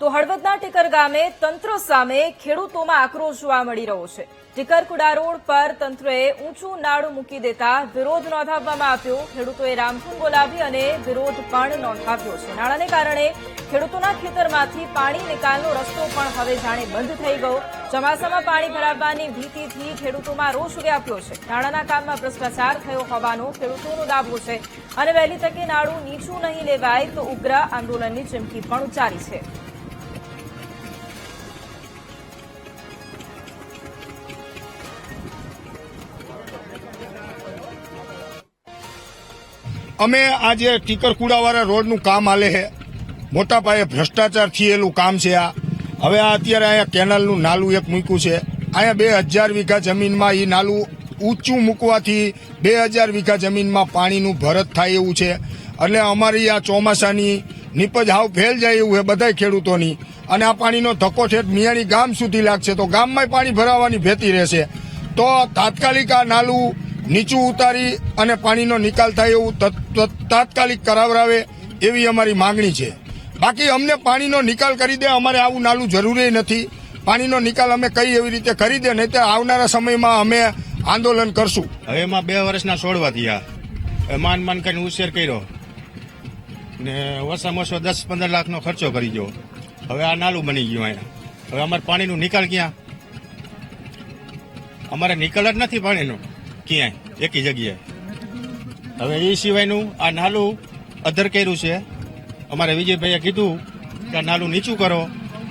તો હળવદના ટીકર ગામે તંત્ર સામે ખેડૂતોમાં આક્રોશ જોવા મળી રહ્યો છે। ટીકરકુડા રોડ પર તંત્રએ ઊંચું નાળું મૂકી દેતા વિરોધ નોંધાવવામાં આવ્યો। ખેડૂતોએ રામધૂન બોલાવી અને વિરોધ પણ નોંધાવ્યો છે। નાળાને કારણે ખેડૂતોના ખેતરમાંથી પાણી નિકાલનો રસ્તો પણ હવે જાણે બંધ થઈ ગયો। ચોમાસામાં પાણી ભરાવવાની ભીતિથી ખેડૂતોમાં રોષ વ્યાપ્યો છે। નાળાના કામમાં ભ્રષ્ટાચાર થયો હોવાનો ખેડૂતોનો દાવો છે અને વહેલી તકે નાળું નીચું નહીં લેવાય તો ઉગ્ર આંદોલનની ચીમકી પણ ઉચ્ચારી છે। અમે આજે ટીકરકુડાવાળા રોડનું કામ હાલે છે। મોટા પાયે ભ્રષ્ટાચાર થયેલું કામ છે આ। હવે આ અત્યારે અહીંયા કેનાલનું નાલું એક મૂક્યું છે। અહીંયા 2000 વીઘા જમીનમાં એ નાલું ઊંચું મૂકવાથી 2000 વીઘા જમીનમાં પાણીનું ભરત થાય એવું છે। એટલે અમારી આ ચોમાસાની નીપજ હાવ ફેલ જાય એવું છે બધાય ખેડૂતોની। અને આ પાણીનો ધક્કો ઠેઠ મિયાણી ગામ સુધી લાગશે તો ગામમાં પાણી ભરાવાની ભેતી રહેશે। તો તાત્કાલિક આ નાલું નીચું ઉતારી અને પાણીનો નિકાલ થાય એવું તાત્કાલિક કરાવરાવે એવી અમારી માંગણી છે। બાકી અમને પાણીનો નિકાલ કરી દે, અમારે આવું નાલું જરૂરી નથી। પાણીનો નિકાલ અમે કઈ એવી રીતે કરી દે, નહીં તો આવનારા સમયમાં અમે આંદોલન કરશું। હવે એમાં 2 વર્ષના છોડવા થયા, માન કરીને ઉછેર કર્યો ને ઓછામાં ઓછો 10-15 લાખનો ખર્ચો કરી ગયો। હવે આ નાલું બની ગયું અહીંયા। હવે અમારે પાણીનો નિકાલ ક્યાં? અમારે નિકાલ જ નથી પાણીનો ક્યાંય એકી જગ્યાએ। હવે એ સિવાયનું આ નાલું અધર કર્યું છે। અમારે વિજયભાઈએ કીધું કે આ નાલું નીચું કરો,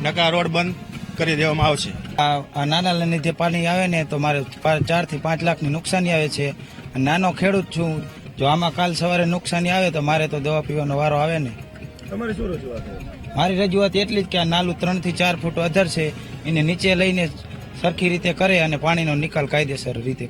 નકા રોડ બંધ કરી દેવામાં આવશે। આ નાના લીધે પાણી આવે ને તો મારે 4 થી 5 લાખની નુકસાની આવે છે। નાનો ખેડૂત છું, જો આમાં કાલ સવારે નુકસાની આવે તો મારે તો દવા પીવાનો વારો આવે ને। તમારી શું રજૂઆત? મારી રજૂઆત એટલી જ કે આ નાલું 3 થી 4 ફૂટ અધર છે, એને નીચે લઈને સરખી રીતે કરે અને પાણીનો નિકાલ કાયદેસર રીતે કરે।